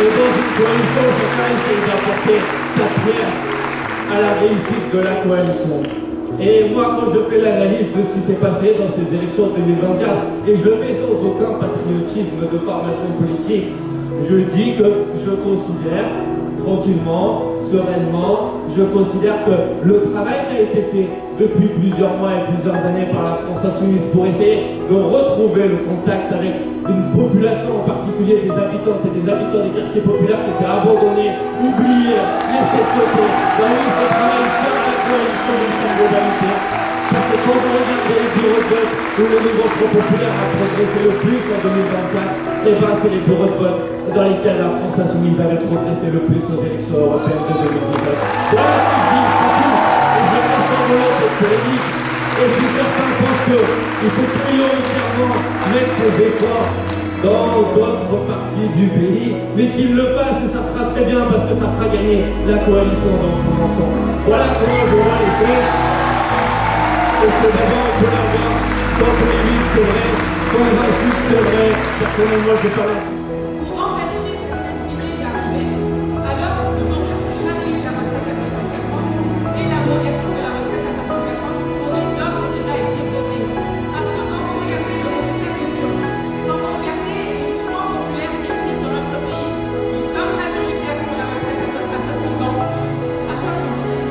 Et dans une coalition, chacun essaye d'apporter sa pierre à la réussite de la coalition. Et moi, quand je fais l'analyse de ce qui s'est passé dans ces élections 2024, et je le fais sans aucun patriotisme de formation politique, je dis que je considère tranquillement, sereinement, je considère que le travail qui a été fait depuis plusieurs mois et plusieurs années par la France Insoumise pour essayer de retrouver le contact avec une population, en particulier des habitantes et des habitants des quartiers populaires qui étaient abandonnés, oubliés, laissés de côté, ce travail sur la coalition de son globalité. Parce que quand vous regardez les bureaux de vote où le nouveau Front populaire a progressé le plus en 2024, et bien c'est les bureaux de vote dans lesquels la France Insoumise avait progressé le plus aux élections européennes de 2017. Voilà ce que je dis, c'est tout. Et je vais s'envoler cette polémique. Et si certains pensent qu'il faut prioritairement mettre des efforts dans d'autres parties du pays, mais qu'ils le fassent et ça sera très bien parce que ça fera gagner la coalition dans son ensemble. Voilà comment je vois les choses. Et ce débat, on peut l'avoir sans polémique, c'est vrai, sans insulte, c'est vrai. Personnellement, je n'ai pas la... Pour empêcher certaines idées d'arriver, alors nous n'aurions jamais eu la retraite à 64 ans et l'abrogation de la retraite à 64 ans aurait d'ores et déjà été votée. Parce que quand vous regardez le résultat des urnes, quand vous regardez les mouvements populaires qui existent dans notre pays, nous sommes majoritaires sur la retraite à 60 ans, à 60 ans.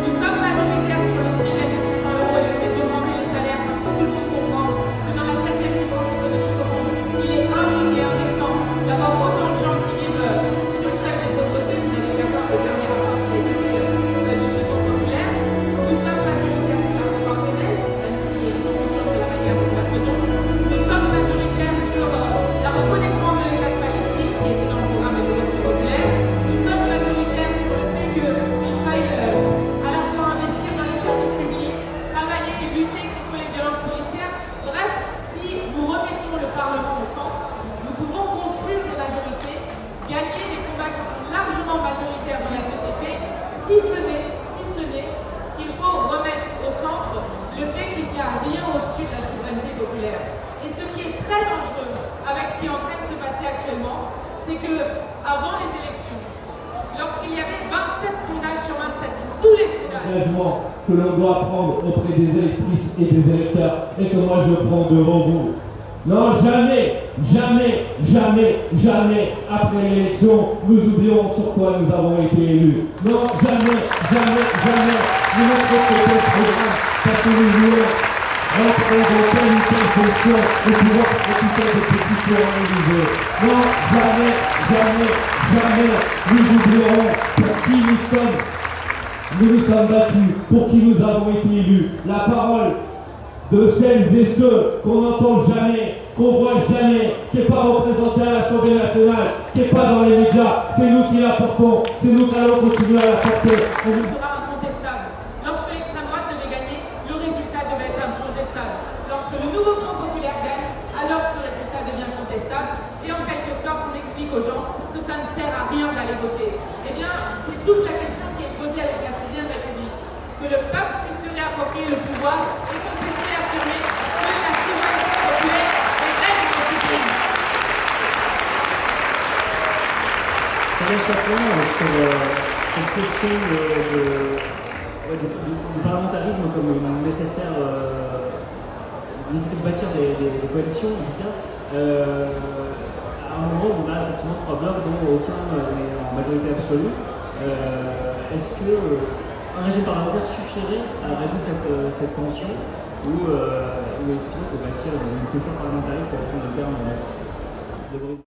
Nous sommes majoritaires sur le SMIC à 1600 € et le fait d'augmenter les salaires parce que tout le monde comprend que dans la 7e puissance économique au monde, il est indigne et indécent d'avoir autant de gens qui vivent sur le seuil de pauvreté. Vous n'avez qu'à voir le dernier rapport qui a été fait du Secours populaire. Nous sommes majoritaires sur la proportionnelle, même si les discussions sur la manière dont nous la faisons. Nous sommes majoritaires sur la reconnaissance de l'État de Palestine qui était dans le programme de l'État populaire. Nous sommes majoritaires sur le fait qu'il faille à la fois investir dans les services publics, travailler et lutter contre les violences policières. Bref, si nous remettons le Parlement au centre, nous pouvons construire des majorités, gagner des combats qui sont largement majoritaires dans la société, si ce n'est qu'il faut remettre au centre le fait qu'il n'y a rien au-dessus de la souveraineté populaire. Et ce qui est très dangereux avec ce qui est en train de se passer actuellement, c'est que avant les élections, lorsqu'il y avait 27 sondages sur 27, tous les sondages, Engagement que l'on doit prendre auprès des électrices et des électeurs et que moi je prends devant vous. Non, jamais, jamais, jamais, jamais, après l'élection, nous oublions sur quoi nous avons été élus. Non, jamais, jamais, jamais, nous mettrons côté le programme parce que nous voulons rentrer dans telle ou telle fonction et pouvoir occuper des positions à l'Élysée. Non, jamais, jamais, jamais, nous oublierons pour qui nous sommes. Nous nous sommes battus, pour qui nous avons été élus. La parole de celles et ceux qu'on n'entend jamais, qu'on voit jamais, qui n'est pas représenté à l'Assemblée nationale, qui n'est pas dans les médias, c'est nous qui la portons, c'est nous qui allons continuer à la porter. sera incontestable. Lorsque l'extrême droite devait gagner, le résultat devait être incontestable. Lorsque le nouveau Front populaire gagne, alors ce résultat devient contestable. Et en quelque sorte, on explique aux gens que ça ne sert à rien d'aller voter. Eh bien, c'est toute la question qui est posée avec la 6e République. Que le peuple puisse se réapproprier le pouvoir et qu'on puisse réaffirmer que la souveraineté populaire est règle dans ce pays. Ça reste à point sur cette question du parlementarisme comme une nécessaire nécessité de bâtir des coalitions, en tout cas. À un moment où on a effectivement 3 blocs dont aucun n'est en majorité absolue, est-ce qu'un régime parlementaire suffirait à résoudre cette tension où effectivement il faut bâtir une culture parlementariste pour reprendre le terme de Boris